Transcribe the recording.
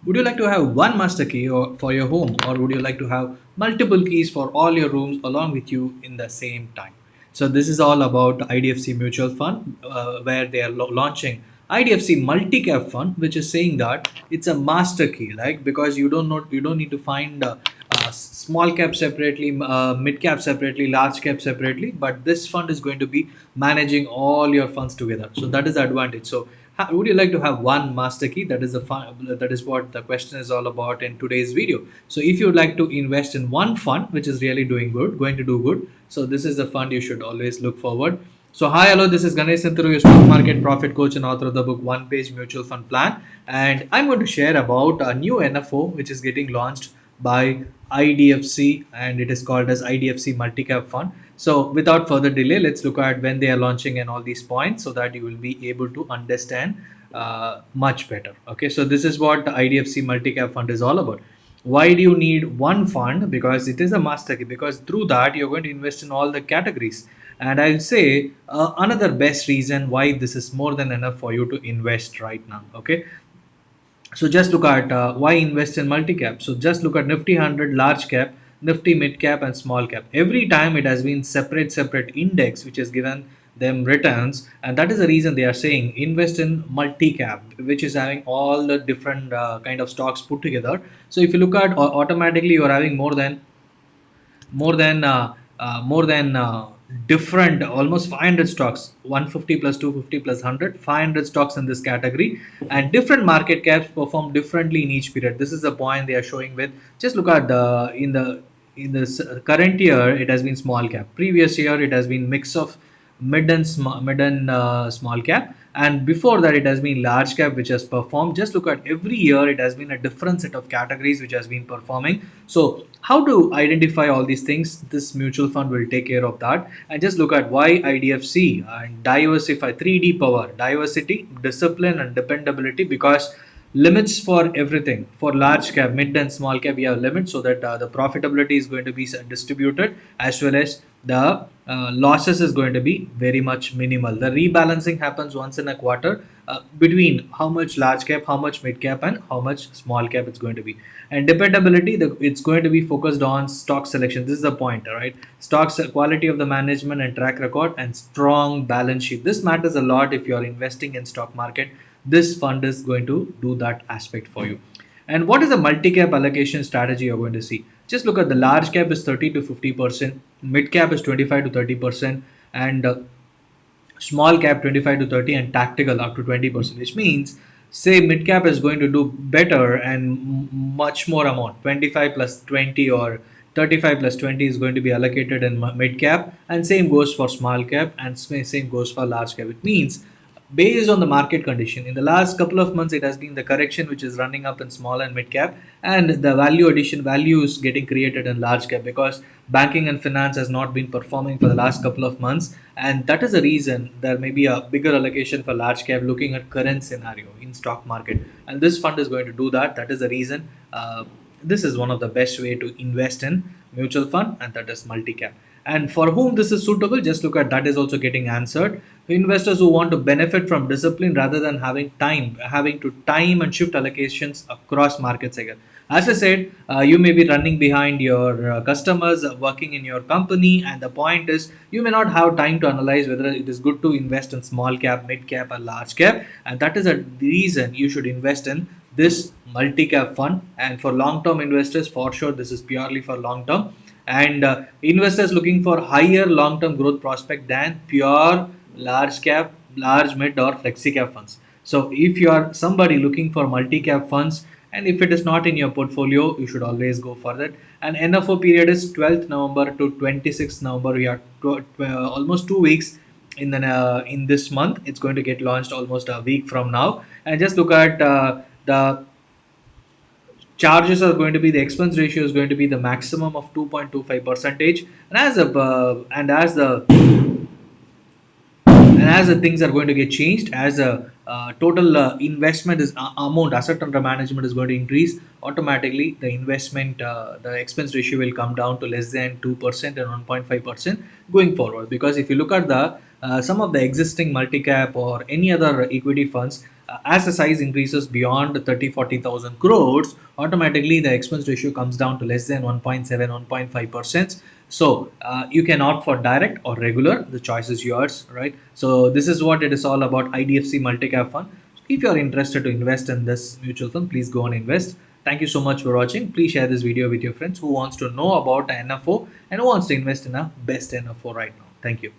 Would you like to have one master key for your home, or would you like to have multiple keys for all your rooms along with you in the same time? So this is all about IDFC Mutual Fund, where they are launching IDFC Multi Cap Fund, which is saying that it's a master key, like because you don't need to find small cap separately, mid cap separately, large cap separately, but this fund is going to be managing all your funds together. So that is the advantage. So would you like to have one master key? That is the that is what the question is all about in today's video. So if you would like to invest in one fund which is really doing good, going to do good, so this is the fund you should always look forward. So hi, hello, this is Ganesh Santuru, your stock market profit coach and author of the book One Page Mutual Fund Plan, and I'm going to share about a new NFO which is getting launched by IDFC, and it is called as IDFC Multicap Fund. So without further delay, let's look at when they are launching and all these points so that you will be able to understand much better. Okay, so this is what the IDFC Multicap Fund is all about. Why do you need one fund? Because it is a master key, because through that you're going to invest in all the categories. And I'll say another best reason why this is more than enough for you to invest right now. Okay, so just look at why invest in multi-cap. So just look at Nifty 100 large cap, Nifty mid cap and small cap. Every time it has been separate index which has given them returns, and that is the reason they are saying invest in multi-cap, which is having all the different kind of stocks put together. So if you look at automatically you are having more than different almost 500 stocks, 150 plus 250 plus 100, 500 stocks in this category, and different market caps perform differently in each period. This is the point they are showing with. Just look at the in this current year it has been small cap, previous year it has been mix of mid and small cap, and before that it has been large cap which has performed. Just look at every year it has been a different set of categories which has been performing. So how to identify all these things, this mutual fund will take care of that. And just look at why IDFC and diversify, 3D power, diversity, discipline and dependability, because limits for everything. For large cap, mid and small cap we have limits, so that the profitability is going to be distributed, as well as the losses is going to be very much minimal. The rebalancing happens once in a quarter between how much large cap, how much mid cap and how much small cap it's going to be. And dependability, it's going to be focused on stock selection. This is the point, all right? Stocks, quality of the management and track record, and strong balance sheet. This matters a lot if you are investing in stock market. This fund is going to do that aspect for you. And what is a multi-cap allocation strategy you're going to see? Just look at the large cap is 30 to 50%, mid cap is 25 to 30%, and small cap 25 to 30, and tactical up to 20%, which means say mid cap is going to do better and much more amount, 25 plus 20 or 35 plus 20 is going to be allocated in mid cap, and same goes for small cap, and same goes for large cap. It means based on the market condition in the last couple of months it has been the correction which is running up in small and mid cap, and the value is getting created in large cap, because banking and finance has not been performing for the last couple of months, and that is the reason there may be a bigger allocation for large cap looking at current scenario in stock market, and this fund is going to do that. That is the reason this is one of the best way to invest in mutual fund, and that is multi cap. And for whom this is suitable, just look at that is also getting answered. Investors who want to benefit from discipline rather than having to time and shift allocations across market segment. As I said, you may be running behind your customers, working in your company, and the point is you may not have time to analyze whether it is good to invest in small cap, mid cap, or large cap, and that is a reason you should invest in this multi cap fund. And for long term investors, for sure, this is purely for long term, and investors looking for higher long term growth prospect than pure large cap, large mid, or flexi cap funds. So if you are somebody looking for multi cap funds, and if it is not in your portfolio, you should always go for that. And NFO period is 12th November to 26th November. We are almost 2 weeks in this month. It's going to get launched almost a week from now. And just look at the charges are going to be, the expense ratio is going to be the maximum of 2.25 percentage, and as the things are going to get changed, as a total investment is amount, asset under management is going to increase, automatically the investment the expense ratio will come down to less than 2% and 1.5% going forward. Because if you look at the some of the existing multi cap or any other equity funds, as the size increases beyond 30-40,000 crores, automatically the expense ratio comes down to less than 1.7, 1.5%. So you can opt for direct or regular. The choice is yours, right? So this is what it is all about, IDFC Multicap Fund. If you are interested to invest in this mutual fund, please go and invest. Thank you so much for watching. Please share this video with your friends who wants to know about NFO and who wants to invest in a best NFO right now. Thank you.